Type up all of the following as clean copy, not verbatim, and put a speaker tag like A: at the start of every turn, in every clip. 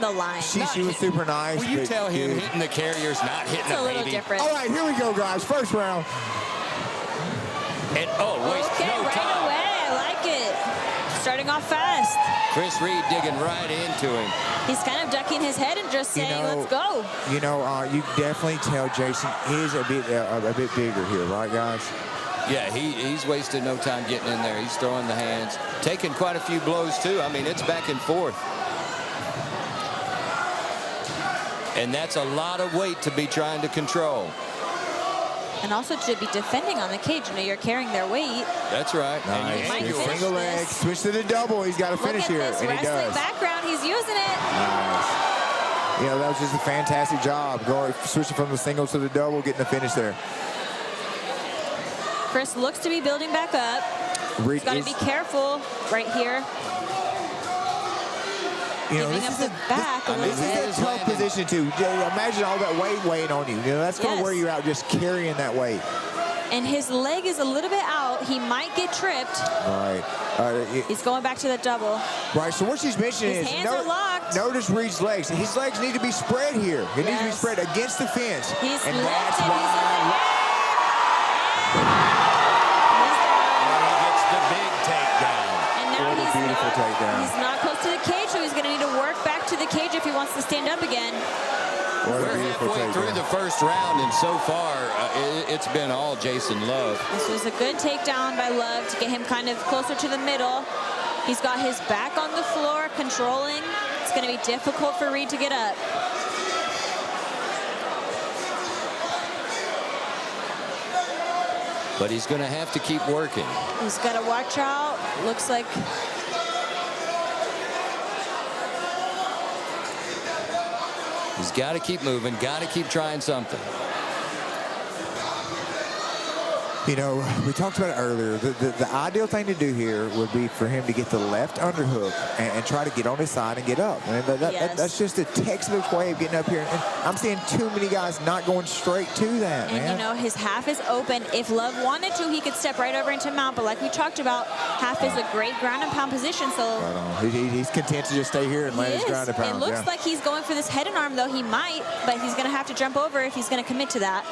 A: the line.
B: She was super nice.
C: Will you tell him hitting the carrier's not hitting
A: It's a little
C: baby?
A: different.
B: All right, here we go, guys. First round.
C: And, oh, waste
A: Okay,
C: no
A: right
C: time.
A: away. I like it. Starting off fast.
C: Chris Reed digging right into him.
A: He's kind of ducking his head and just saying, let's go.
B: You know, you definitely tell Jason is a bit bigger here, right, guys?
C: Yeah, he's wasted no time getting in there. He's throwing the hands, taking quite a few blows, too. I mean, it's back and forth. And that's a lot of weight to be trying to control.
A: And also to be defending on the cage. You know, you're carrying their weight.
C: That's right.
B: Nice.
A: And you
B: Single leg, switch to the double. He's got to finish here,
A: Look at this
B: and he
A: wrestling
B: does.
A: background. He's using it.
B: Nice. You know, that was just a fantastic job. Going switching from the single to the double, getting the finish there.
A: Chris looks to be building back up. He's got to be careful right here.
B: You know,
A: Giving up the back.
B: This is a tough position, too. Imagine all that weight weighing on you. You know, that's going to wear you out just carrying that weight.
A: And his leg is a little bit out. He might get tripped.
B: Right.
A: He's going back to the double.
B: Right, so what she's mentioning
A: His
B: is
A: hands are locked.
B: Notice Reed's legs. His legs need to be spread here. He needs to be spread against the fence.
A: He's
B: and
A: lifted.
B: that's
A: He's
B: why.
C: He gets the big takedown.
A: And now
B: What a beautiful takedown.
A: he's not close to the cage, so he's going to need to work back to the cage if he wants to stand up again.
B: What a
C: We're
B: beautiful
C: halfway
B: takedown.
C: through the first round, and so far, it's been all Jason Love.
A: This was a good takedown by Love to get him kind of closer to the middle. He's got his back on the floor, controlling. It's going to be difficult for Reed to get up.
C: But he's going to have to keep working.
A: He's got to watch out. Looks like
C: He's got to keep moving, got to keep trying something.
B: You know, we talked about it earlier. The ideal thing to do here would be for him to get the left underhook and try to get on his side and get up. And that's just a textbook way of getting up here. And I'm seeing too many guys not going straight to that,
A: And,
B: man.
A: you know, his half is open. If Love wanted to, he could step right over into mount. But like we talked about, half is a great ground and pound position. So
B: Right on. He's content to just stay here and land his ground and pound.
A: It looks like he's going for this head and arm, though. He might, but he's going to have to jump over if he's going to commit to that.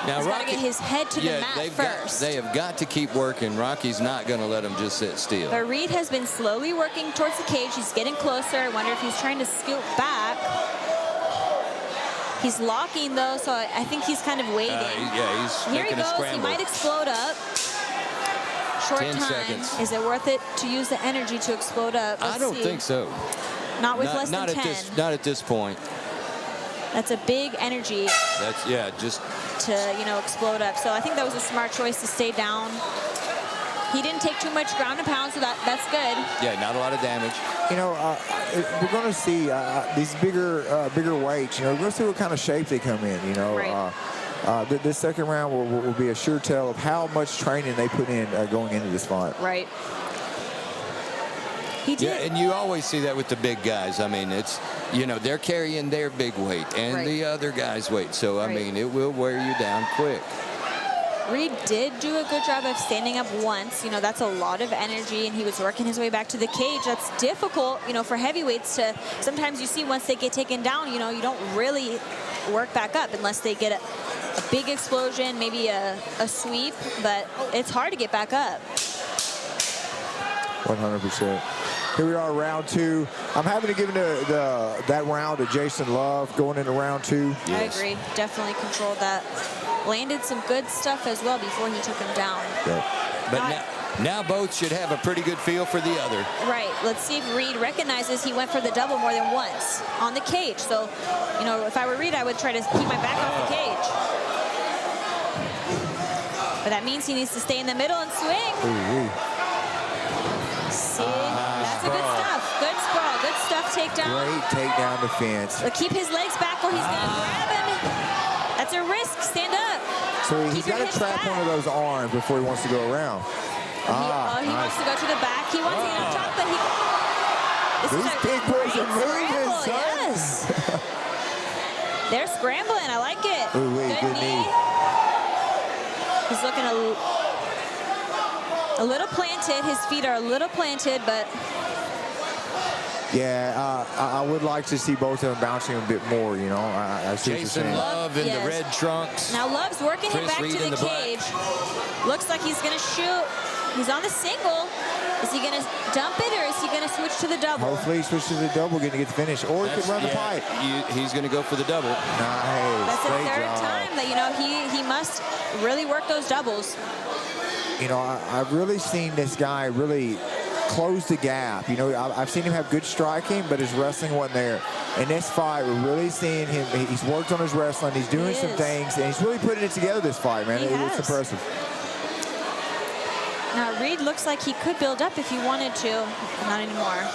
C: Now,
A: He's got to get his head to the mat first.
C: They have got to keep working. Rocky's not going to let him just sit still.
A: But Reed has been slowly working towards the cage. He's getting closer. I wonder if he's trying to scoot back. He's locking, though, so I think he's kind of waiting.
C: Yeah, he's
A: Here he
C: making a
A: goes.
C: scramble.
A: He might explode up. Short
C: 10
A: time.
C: seconds.
A: Is it worth it to use the energy to explode up?
C: I don't think so.
A: Not with less than 10.
C: Not at this point.
A: That's a big energy
C: That's, just
A: to, you know, explode up. So I think that was a smart choice to stay down. He didn't take too much ground and pound, so that's good.
C: Yeah, not a lot of damage.
B: You know, we're going to see these bigger weights. You know, we're going to see what kind of shape they come in. You know,
A: Right.
B: this second round will be a sure tell of how much training they put in going into this fight.
A: Right. He did.
C: Yeah, and you always see that with the big guys. I mean, it's, you know, they're carrying their big weight and the other guy's weight. So, I mean, it will wear you down quick.
A: Reed did do a good job of standing up once. You know, that's a lot of energy, and he was working his way back to the cage. That's difficult, you know, for heavyweights to, sometimes you see once they get taken down, you know, you don't really work back up unless they get a big explosion, maybe a sweep, but it's hard to get back up.
B: 100%. Here we are, round two. I'm having to give that round to Jason Love going into round two.
A: Yes. I agree. Definitely controlled that. Landed some good stuff as well before he took him down.
B: Yep.
C: But now both should have a pretty good feel for the other.
A: Right. Let's see if Reed recognizes he went for the double more than once on the cage. So, you know, if I were Reed, I would try to keep my back off the cage. But that means he needs to stay in the middle and swing.
B: Ooh-wee.
A: See, that's a good stuff. Good sprawl, good stuff takedown.
B: Great takedown defense.
A: But keep his legs back or he's going to grab him. That's a risk. Stand up.
B: So he's got to trap one of those arms before he wants to go around.
A: He wants to go to the back. He wants to get on top, but he...
B: These big boys are moving, son.
A: Yes. They're scrambling. I like it.
B: Ooh-wee, good knee.
A: He's looking a little planted. His feet are a little planted, but
B: Yeah, I would like to see both of them bouncing a bit more, you know. I see what you're
C: Jason
B: saying.
C: Love in the red trunks.
A: Now Love's working him
C: Chris
A: back
C: Reed
A: to
C: in
A: the
C: the black.
A: cage. Looks like he's going to shoot. He's on the single. Is he going to dump it, or is he going to switch to the double?
B: Hopefully he switches to the double, going to get the finish, or he could run the pipe.
C: He's going to go for the double.
B: Nice.
A: That's the
B: Great
A: third
B: job.
A: time that, you know, he must really work those doubles.
B: You know, I've really seen this guy really close the gap. You know, I've seen him have good striking, but his wrestling wasn't there. In this fight, we're really seeing him. He's worked on his wrestling. He's doing some things, and he's really putting it together this fight, man. It's impressive.
A: Now, Reed looks like he could build up if he wanted to. Not anymore.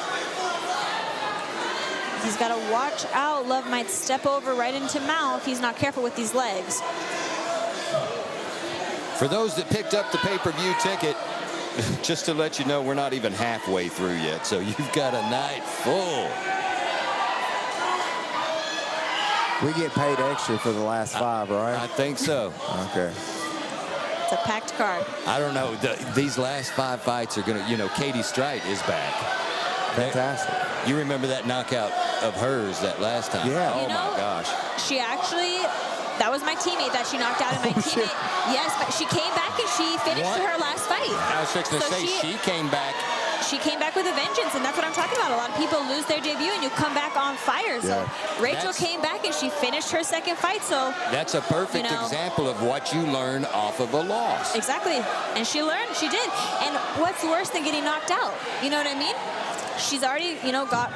A: He's got to watch out. Love might step over right into Mao if he's not careful with these legs.
C: For those that picked up the pay-per-view ticket, just to let you know, we're not even halfway through yet, so you've got a night full.
B: We get paid extra for the last 5, right?
C: I think so.
B: Okay.
A: It's a packed card.
C: I don't know. These last 5 fights are going to, you know, Katie Strite is back.
B: Fantastic.
C: You remember that knockout of hers that last time?
B: Yeah.
C: Oh,
A: You know,
C: my gosh.
A: She actually, that was my teammate that she knocked out, and my teammate, yes, but she came back and she finished her last fight.
C: I was fixing to say, she came back.
A: She came back with a vengeance, and that's what I'm talking about. A lot of people lose their debut, and you come back on fire. So Rachel came back, and she finished her second fight. So
C: that's a perfect example of what you learn off of a loss.
A: Exactly, and she learned. She did. And what's worse than getting knocked out? You know what I mean? She's already, you know, got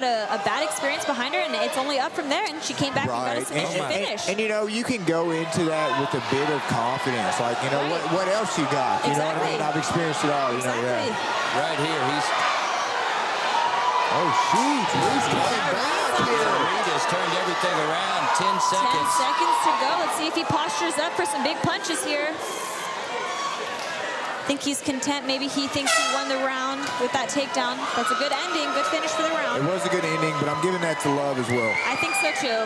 A: a bad experience behind her, and it's only up from there. And she came back and got a submission finish.
B: And you know, you can go into that with a bit of confidence, like, you know, what else you got? You know what I mean? I've experienced it all. You know,
C: Right here, he's.
B: Oh shoot! Reed's coming back here.
C: Reed has turned everything around. 10 seconds.
A: 10 seconds to go. Let's see if he postures up for some big punches here. I think he's content. Maybe he thinks he won the round with that takedown. That's a good ending, good finish for the round.
B: It was a good ending, but I'm giving that to Love as well.
A: I think so too.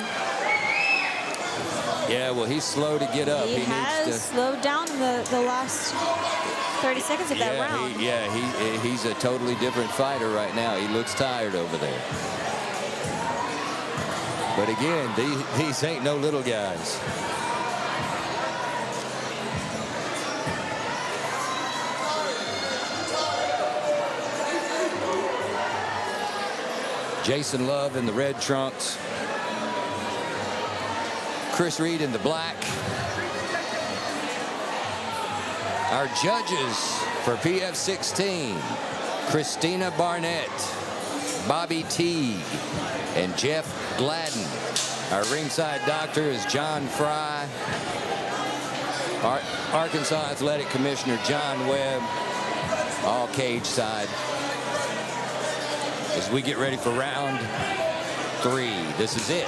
C: Yeah, well, he's slow to get up.
A: He has
C: needs to
A: slowed down the last 30 seconds of that round.
C: He's a totally different fighter right now. He looks tired over there. But again, these ain't no little guys. Jason Love in the red trunks. Chris Reed in the black. Our judges for PF16, Christina Barnett, Bobby Teague, and Jeff Gladden. Our ringside doctor is John Fry. Our Arkansas Athletic Commissioner John Webb, all cage side. As we get ready for round 3, this is it.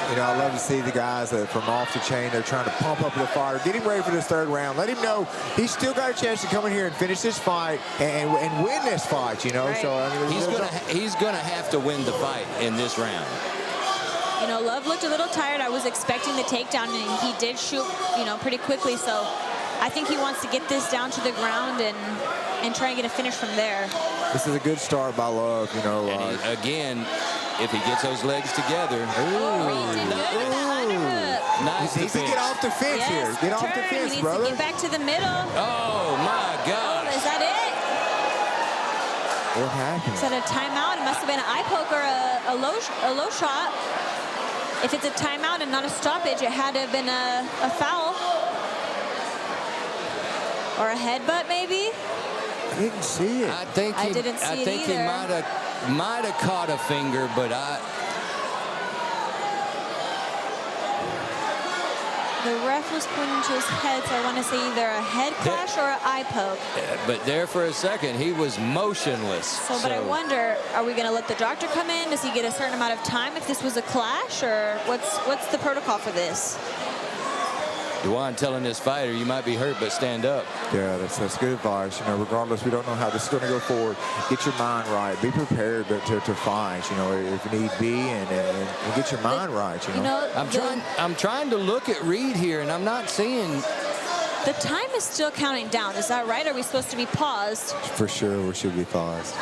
B: You know, I love to see the guys that from off the chain, they're trying to pump up the fighter, get him ready for this 3rd round. Let him know he's still got a chance to come in here and finish this fight and win this fight, you know.
A: Right.
B: So I mean,
C: he's gonna have to win the fight in this round.
A: You know, Love looked a little tired. I was expecting the takedown, and he did shoot, you know, pretty quickly. So I think he wants to get this down to the ground and try and get a finish from there.
B: This is a good start by Love, you know.
C: And again, if he gets those legs together. Nice.
B: He can get off the fence here. Get off the fence, brother.
A: To get back to the middle.
C: Oh, my God.
A: Is that it?
B: What happened?
A: Is that a timeout? It must have been an eye poke or a low shot. If it's a timeout and not a stoppage, it had to have been a foul. Or a headbutt, maybe?
B: I didn't see it.
C: I think
A: I didn't see it
C: he
A: either.
C: might have caught a finger, but
A: The ref was pointing to his head, so I want to say either a head clash or an eye poke.
C: But there for a second, he was motionless.
A: But I wonder, are we going to let the doctor come in? Does he get a certain amount of time if this was a clash, or what's the protocol for this?
C: Dewan telling this fighter, you might be hurt, but stand up.
B: Yeah, that's good advice. You know, regardless, we don't know how this is going to go forward. Get your mind right. Be prepared to fight, you know, if need be, and get your mind right, you know.
C: I'm trying to look at Reed here, and I'm not seeing.
A: The time is still counting down. Is that right? Are we supposed to be paused?
B: For sure, we should be paused.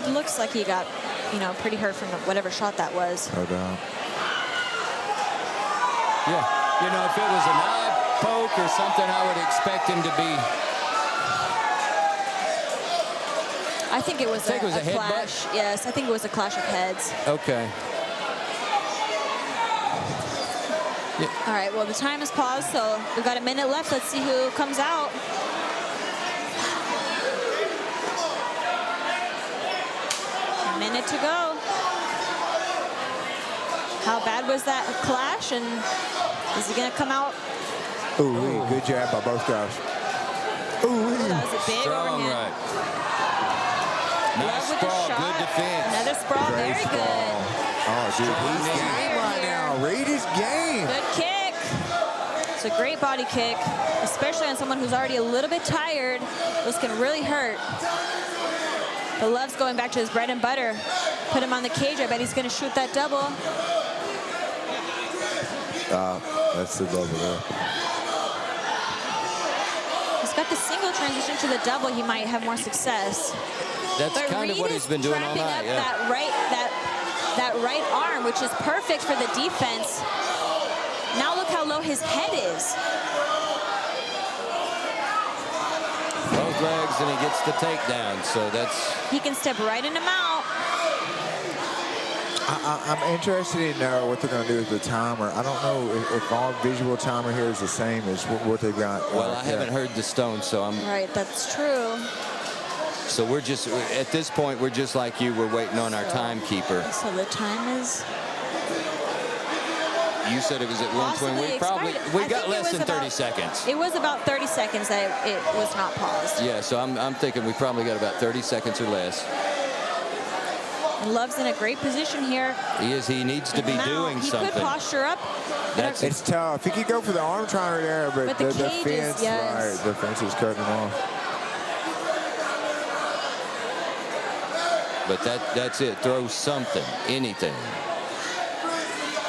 A: looks like he got, you know, pretty hurt from whatever shot that was.
B: No doubt.
C: Yeah, you know, if it was an eye poke or something, I would expect him to be.
A: I think it was a
C: headbutt?
A: clash. Yes, I think it was a clash of heads.
C: Okay.
A: All right, well, the time is paused, so we've got a minute left. Let's see who comes out. A minute to go. How bad was that clash, and is he going to come out?
B: Ooh, good jab by both guys. Ooh,
A: that was a big
C: strong
A: overhand.
C: right. Nice sprawl, good defense.
A: Another sprawl,
B: Great
A: very
B: sprawl.
A: good.
B: Oh, dude, he's game right now. Read his game.
A: Good kick. It's a great body kick, especially on someone who's already a little bit tired. This can really hurt. But Love's going back to his bread and butter. Put him on the cage. I bet he's going to shoot that double.
B: That's the double there.
A: He's got the single transition to the double. He might have more success.
C: That's
A: But
C: kind of
A: Reed
C: what he's been doing all
A: trapping
C: night.
A: up
C: Yeah.
A: that right arm, which is perfect for the defense. Now look how low his head is.
C: Both legs, and he gets the takedown. So that's.
A: He can step right in the mount.
B: I'm interested to know what they're going to do with the timer. I don't know if our visual timer here is the same as what they've got.
C: Well, I haven't heard the stone, so I'm.
A: Right, that's true.
C: So we're just, at this point, we're just like you. We're waiting on our timekeeper.
A: So the time is.
C: You said it was at 120. We got less than 30 seconds.
A: It was about 30 seconds that it was not paused.
C: Yeah, so I'm thinking we probably got about 30 seconds or less.
A: And Love's in a great position here.
C: He is. He needs to be doing something.
A: He could posture up.
B: It's tough. He could go for the arm triangle there, but
A: the
B: the
A: cage
B: fence,
A: is, yes.
B: right, the fence is cutting him off.
C: But that's it. Throw something, anything.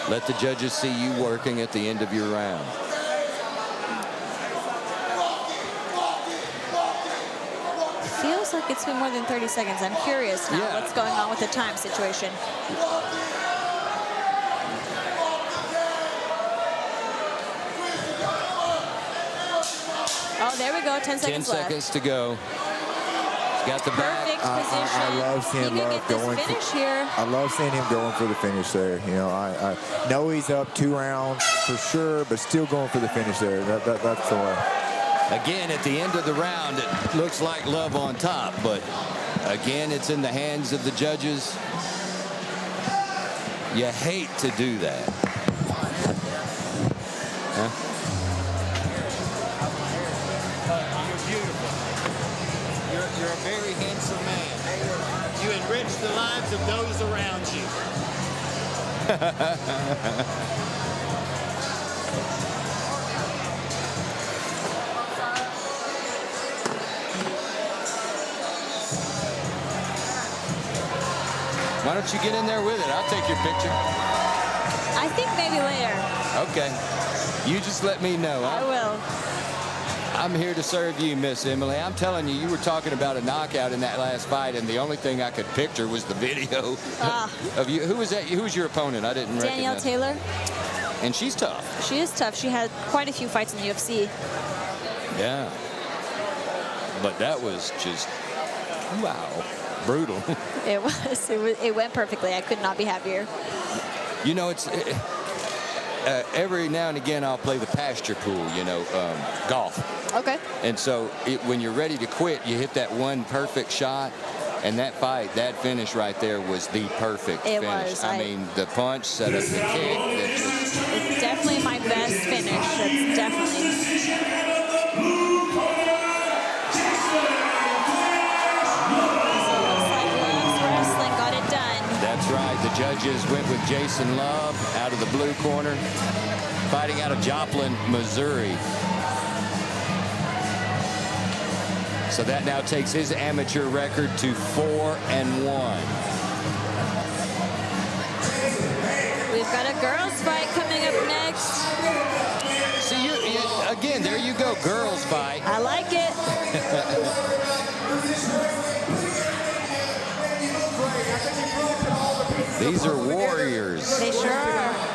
C: Let the judges see you working at the end of your round.
A: Feels like it's been more than 30 seconds. I'm curious now what's going on with the time situation. Oh, there we go. 10 seconds left.
C: 10 seconds to go. He's got the
A: Perfect
C: back.
A: position.
B: I love seeing Love going
A: finish here.
B: I love seeing him going for the finish there. You know, I know he's up 2 rounds for sure, but still going for the finish there. That's the way.
C: Again, at the end of the round, it looks like Love on top, but again, it's in the hands of the judges. You hate to do that. Huh?
D: You're beautiful. You're a very handsome man. You enrich the lives of those around you.
C: Why don't you get in there with it? I'll take your picture.
A: I think maybe later.
C: Okay. You just let me know.
A: I will.
C: I'm here to serve you, Miss Emily. I'm telling you, you were talking about a knockout in that last fight, and the only thing I could picture was the video of you. Who was that? Who was your opponent? I didn't
A: Danielle
C: recognize.
A: Taylor.
C: And she's tough.
A: She is tough. She had quite a few fights in the UFC.
C: Yeah. But that was just, wow, brutal.
A: It was. It went perfectly. I could not be happier.
C: You know, it's every now and again I'll play the pasture pool, you know, golf.
A: Okay.
C: And so when you're ready to quit, you hit that one perfect shot. And that fight, that finish right there was the perfect finish.
A: Was.
C: I mean, the punch set up the kick.
A: It's definitely my best finish. That's definitely.
C: That's right. The judges went with Jason Love out of the blue corner, fighting out of Joplin, Missouri. So that now takes his amateur record to 4-1.
A: We've got a girls' fight coming up next.
C: See, again, there you go, girls' fight.
A: I like it.
C: These are warriors.
A: They sure are.